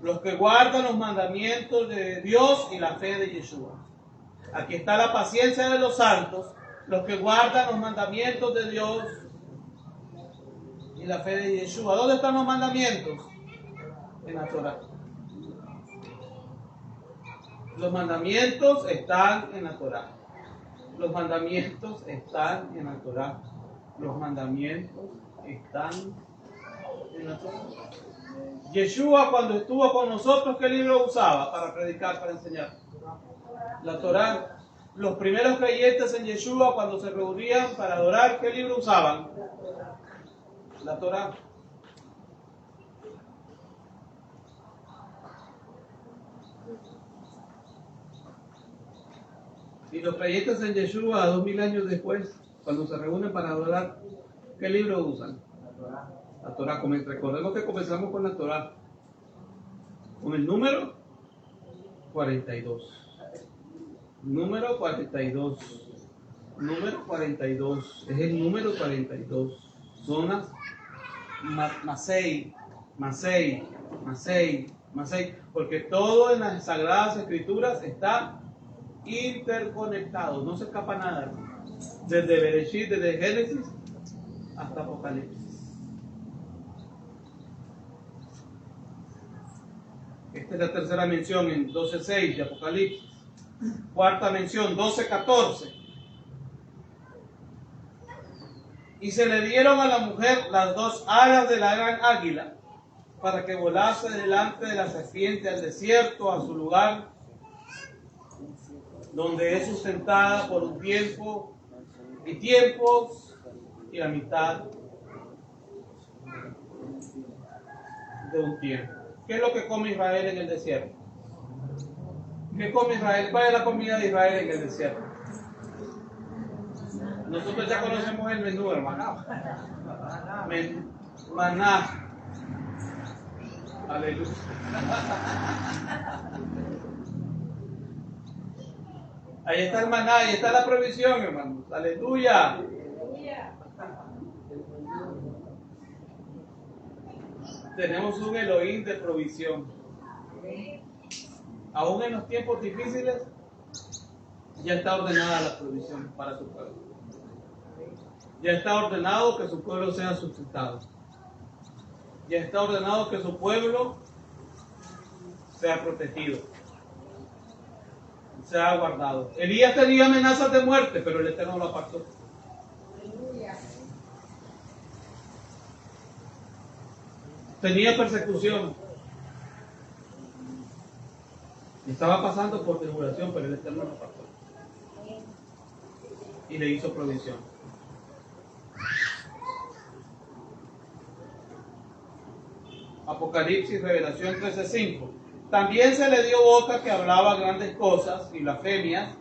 los que guardan los mandamientos de Dios y la fe de Yeshua. Aquí está la paciencia de los santos, los que guardan los mandamientos de Dios y la fe de Yeshua. ¿Dónde están los mandamientos? En la Torá. Los mandamientos están en la Torá. Los mandamientos están en la Torá. Los mandamientos están en la Torá. Yeshua, cuando estuvo con nosotros, ¿qué libro usaba para predicar, para enseñar? La Torá. Los primeros creyentes en Yeshua, cuando se reunían para adorar, ¿qué libro usaban? La Torá. Y los creyentes en Yeshua, 2000 años después, cuando se reúnen para adorar, ¿qué libro usan? La Torá. Recordemos que comenzamos con la Torá, con el número 42. Número 42. Número 42. Es el número 42. Zonas Masei, Masei, Masei, Masei. Porque todo en las Sagradas Escrituras está interconectado. No se escapa nada. Desde Bereshit, desde Génesis hasta Apocalipsis. Esta es la tercera mención en 12:6 de Apocalipsis. Cuarta mención, 12:14. Y se le dieron a la mujer las dos alas de la gran águila, para que volase delante de la serpiente al desierto, a su lugar, donde es sustentada por un tiempo y tiempos y la mitad de un tiempo. ¿Qué es lo que come Israel en el desierto? ¿Qué come Israel? ¿Cuál es la comida de Israel en el desierto? Nosotros ya conocemos el menú, hermano. Maná. Aleluya. Ahí está el maná, ahí está la provisión, hermanos. Aleluya. Tenemos un Elohim de provisión. Aún en los tiempos difíciles, ya está ordenada la provisión para su pueblo. Ya está ordenado que su pueblo sea sustentado. Ya está ordenado que su pueblo sea protegido, sea guardado. Elías tenía amenazas de muerte, pero el Eterno lo apartó. Tenía persecución. Estaba pasando por tribulación, pero el Eterno lo apartó. Y le hizo provisión. Apocalipsis, Revelación 13:5. También se le dio boca que hablaba grandes cosas y blasfemias,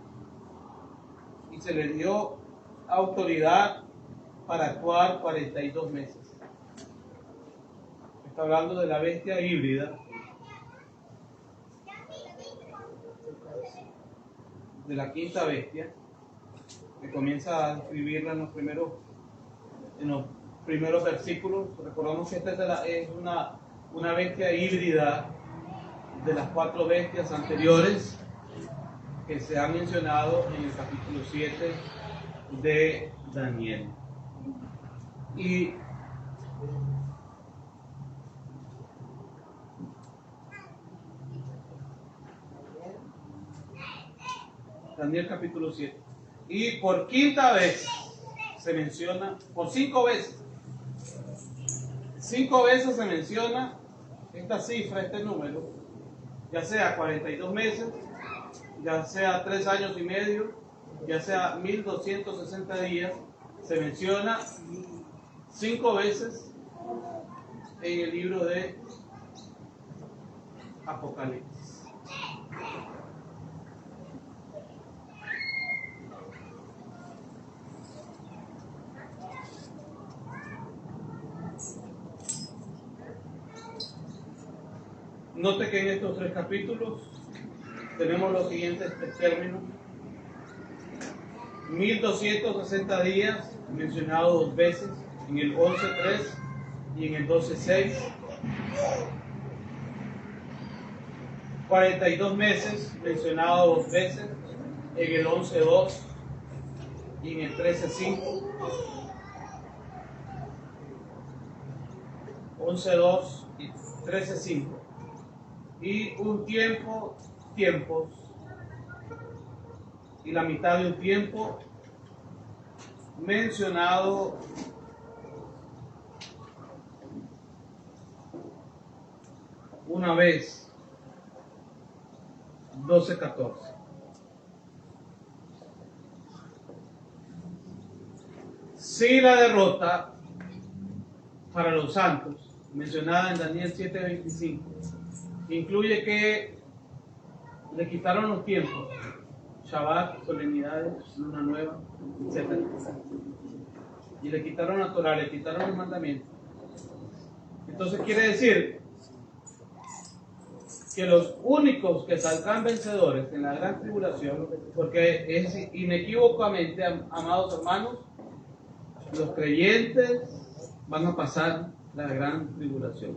y se le dio autoridad para actuar 42 meses. Está hablando de la bestia híbrida, de la quinta bestia, que comienza a describirla en los primeros versículos. Recordamos que esta es una bestia híbrida de las 4 bestias anteriores que se han mencionado en el capítulo 7 de Daniel. Y Daniel capítulo 7. Y por quinta vez se menciona, por 5 veces. 5 veces se menciona esta cifra, este número, ya sea 42 meses, ya sea 3 años y medio, ya sea 1260 días, se menciona 5 veces en el libro de Apocalipsis. Note que en estos 3 capítulos tenemos los siguientes 3 términos. 1260 días, mencionado 2 veces, en el 11.3 y en el 12.6. 42 meses, mencionado 2 veces, en el 11.2 y en el 13.5. 11.2 y 13.5. Y un tiempo, tiempos, y la mitad de un tiempo, mencionado una vez, 12.14. Sí, la derrota para los santos, mencionada en Daniel 7:25, incluye que le quitaron los tiempos, Shabbat, solemnidades, luna nueva, etc. Y le quitaron la Torah, le quitaron los mandamientos. Entonces quiere decir que los únicos que saldrán vencedores en la gran tribulación, porque es inequívocamente, amados hermanos, los creyentes van a pasar la gran tribulación.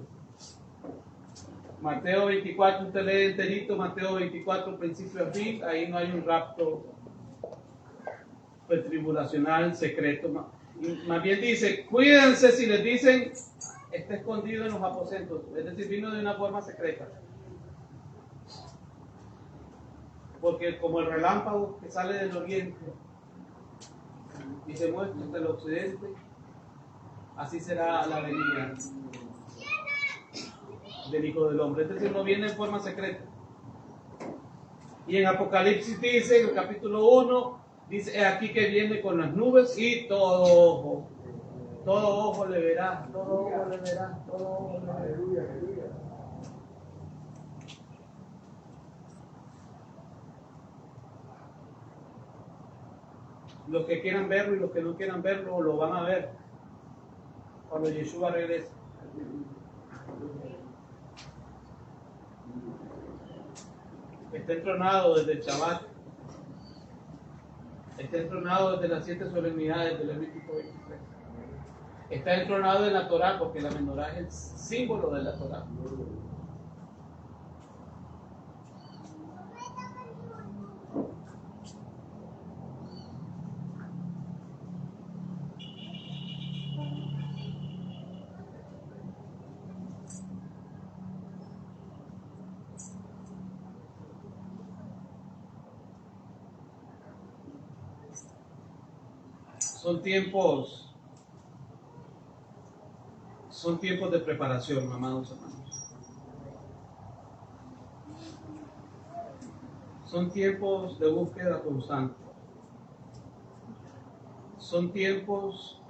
Mateo 24, usted lee enterito, Mateo 24, principio a fin, ahí no hay un rapto tribulacional secreto. Más bien dice, cuídense si les dicen, está escondido en los aposentos, es decir, vino de una forma secreta. Porque como el relámpago que sale del oriente y se muestra hasta el occidente, así será la venida del Hijo del Hombre. Es decir, no viene en forma secreta. Y en Apocalipsis dice, en el capítulo 1, dice, he aquí que viene con las nubes y todo ojo le verá, todo ojo le verá, todo ojo le verá. Aleluya, aleluya. Los que quieran verlo y los que no quieran verlo lo van a ver cuando Yeshua regrese. Está entronado desde el Shabbat, está entronado desde las 7 solemnidades del Levítico 23. Está entronado en la Torah porque la menorá es el símbolo de la Torah. Son tiempos de preparación, amados hermanos. Son tiempos de búsqueda constante. Son tiempos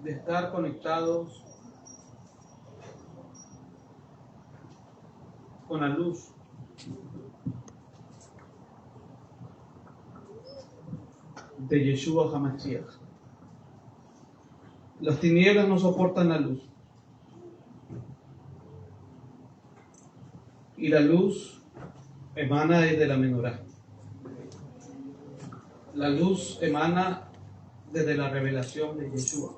de estar conectados con la luz. De Yeshua HaMashiach. Las tinieblas no soportan la luz. Y la luz emana desde la menorá. La luz emana desde la revelación de Yeshua.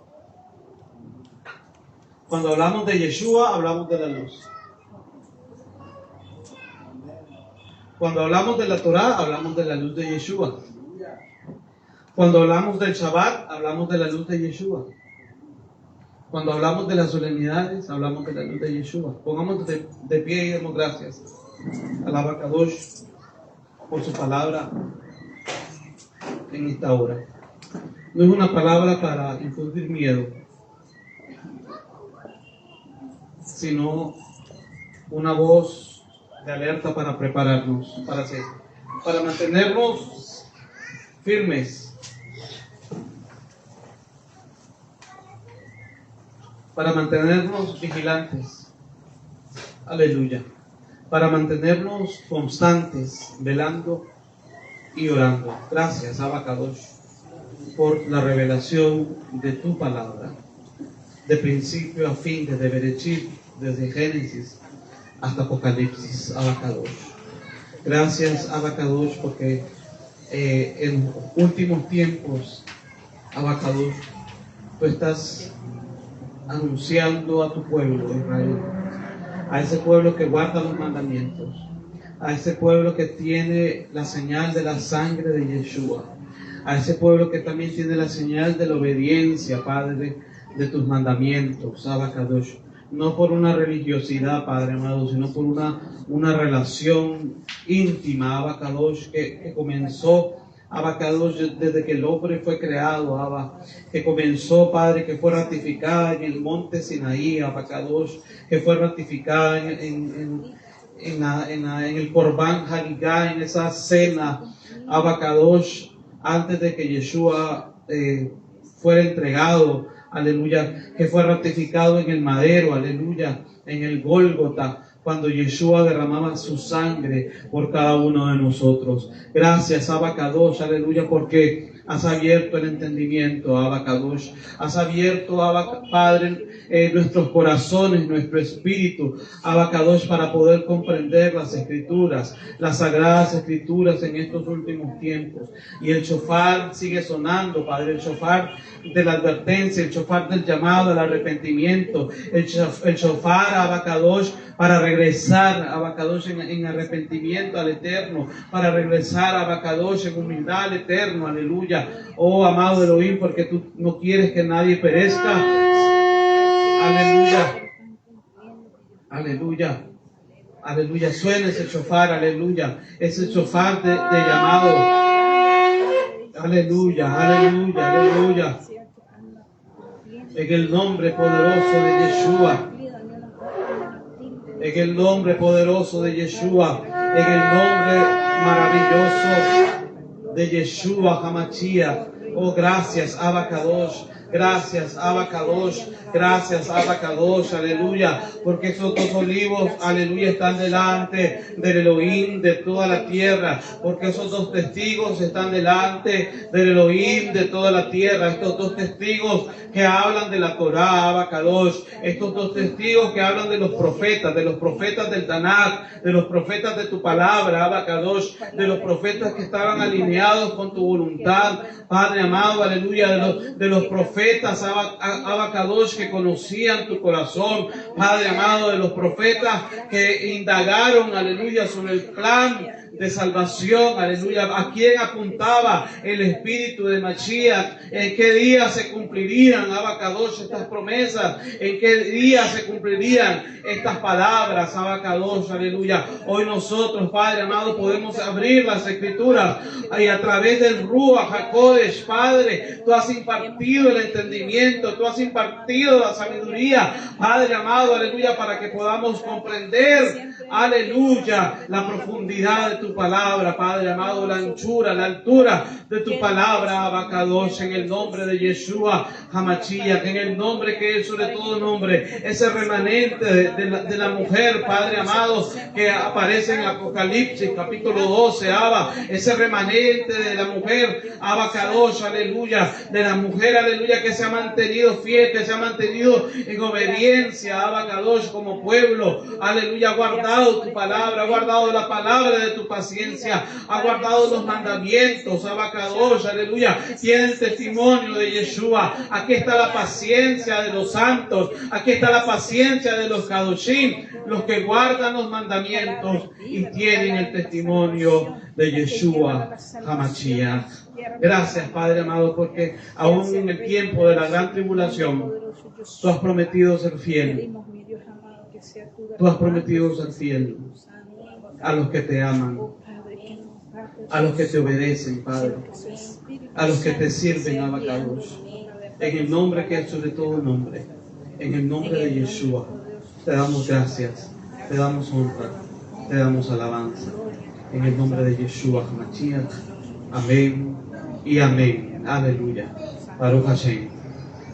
Cuando hablamos de Yeshua, hablamos de la luz. Cuando hablamos de la Torah, hablamos de la luz de Yeshua. Cuando hablamos del Shabbat, hablamos de la luz de Yeshua. Cuando hablamos de las solemnidades, hablamos de la luz de Yeshua. Pongamos de pie y demos gracias al Abacadosh por su palabra en esta hora. No es una palabra para infundir miedo, sino una voz de alerta para prepararnos, para mantenernos firmes, para mantenernos vigilantes, aleluya, para mantenernos constantes, velando y orando. Gracias, Abacadosh, por la revelación de tu palabra, de principio a fin, desde Bereshit, desde Génesis hasta Apocalipsis, Abacadosh. Gracias, Abacadosh, porque en últimos tiempos, Abacadosh, tú estás anunciando a tu pueblo, Israel, a ese pueblo que guarda los mandamientos, a ese pueblo que tiene la señal de la sangre de Yeshua, a ese pueblo que también tiene la señal de la obediencia, Padre, de tus mandamientos, Abacadosh, no por una religiosidad, Padre amado, sino por una relación íntima, Abacadosh, que comenzó, Abacadosh, desde que el hombre fue creado, Abba, que comenzó, Padre, que fue ratificada en el monte Sinaí, Abacadosh, que fue ratificada en el Corbán Haligá, en esa cena, Abacadosh, antes de que Yeshua fuera entregado, aleluya, que fue ratificado en el madero, aleluya, en el Gólgota, cuando Yeshua derramaba su sangre por cada uno de nosotros. Gracias, Abba Kadosh, aleluya, porque has abierto el entendimiento, Abba Kadosh. Has abierto, Abba Padre, nuestros corazones, nuestro espíritu, Abba Kadosh, para poder comprender las Escrituras, las Sagradas Escrituras en estos últimos tiempos. Y el shofar sigue sonando, Padre, el shofar de la advertencia, el shofar del llamado al arrepentimiento, el shofar, Abba Kadosh, para regresar a Abba Kadosh en arrepentimiento al Eterno, para regresar a Abba Kadosh en humildad al Eterno, aleluya. Oh, amado Elohim, porque tú no quieres que nadie perezca, aleluya, aleluya, aleluya. Suena ese shofar, aleluya, ese shofar de llamado, aleluya, aleluya, aleluya. En el nombre poderoso de Yeshua, en el nombre poderoso de Yeshua, en el nombre maravilloso de Yeshua HaMashiach. Oh, gracias, Abba Kadosh. Gracias, Abba Kadosh. Gracias, Abba Kadosh. Aleluya. Porque esos dos olivos, aleluya, están delante del Elohim de toda la tierra. Porque esos dos testigos están delante del Elohim de toda la tierra. Estos dos testigos que hablan de la Torah, Abba Kadosh. Estos dos testigos que hablan de los profetas del Tanakh, de los profetas de tu palabra, Abba Kadosh, de los profetas que estaban alineados con tu voluntad, Padre amado, aleluya, de los profetas, Abba Kadosh, que conocían tu corazón, Padre amado, de los profetas que indagaron, aleluya, sobre el plan de salvación, aleluya, a quién apuntaba el espíritu de Mashiach, en qué día se cumplirían, Abba Kadosh, estas promesas, en qué día se cumplirían estas palabras, Abba Kadosh, aleluya. Hoy nosotros, Padre amado, podemos abrir las Escrituras y a través del Ruach HaKodesh, Padre, tú has impartido el entendimiento, tú has impartido la sabiduría, Padre amado, aleluya, para que podamos comprender, aleluya, la profundidad de tu palabra, Padre amado, la anchura, la altura de tu palabra, Abba Kadosh, en el nombre de Yeshua HaMashiach, en el nombre que es sobre todo nombre, ese remanente de la mujer, Padre amado, que aparece en Apocalipsis capítulo 12, Abba, ese remanente de la mujer, Abba Kadosh, aleluya, de la mujer, aleluya, que se ha mantenido fiel, que se ha mantenido en obediencia, Abba Kadosh, como pueblo, aleluya, ha guardado tu palabra, ha guardado la palabra de tu paciencia, ha guardado los mandamientos, Abba Kadosh, aleluya, tiene el testimonio de Yeshua. Aquí está la paciencia de los santos, aquí está la paciencia de los Kadoshim, los que guardan los mandamientos y tienen el testimonio de Yeshua HaMashiach. Gracias, Padre amado, porque aún en el tiempo de la gran tribulación, tú has prometido ser fiel. Tú has prometido ser fiel a los que te aman, a los que te obedecen, Padre, a los que te sirven, Abba Kadosh. En el nombre que es sobre todo nombre, en el nombre de Yeshua, te damos gracias, te damos honra, te damos alabanza. En el nombre de Yeshua HaMashiach. Amén y amén. Aleluya. Baruch Hashem.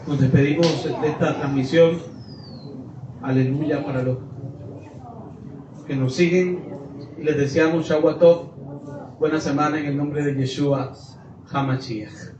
Nos despedimos de esta transmisión. Aleluya, para los que nos siguen. Y les deseamos Shabbat Tov. Buena semana en el nombre de Yeshua HaMashiach.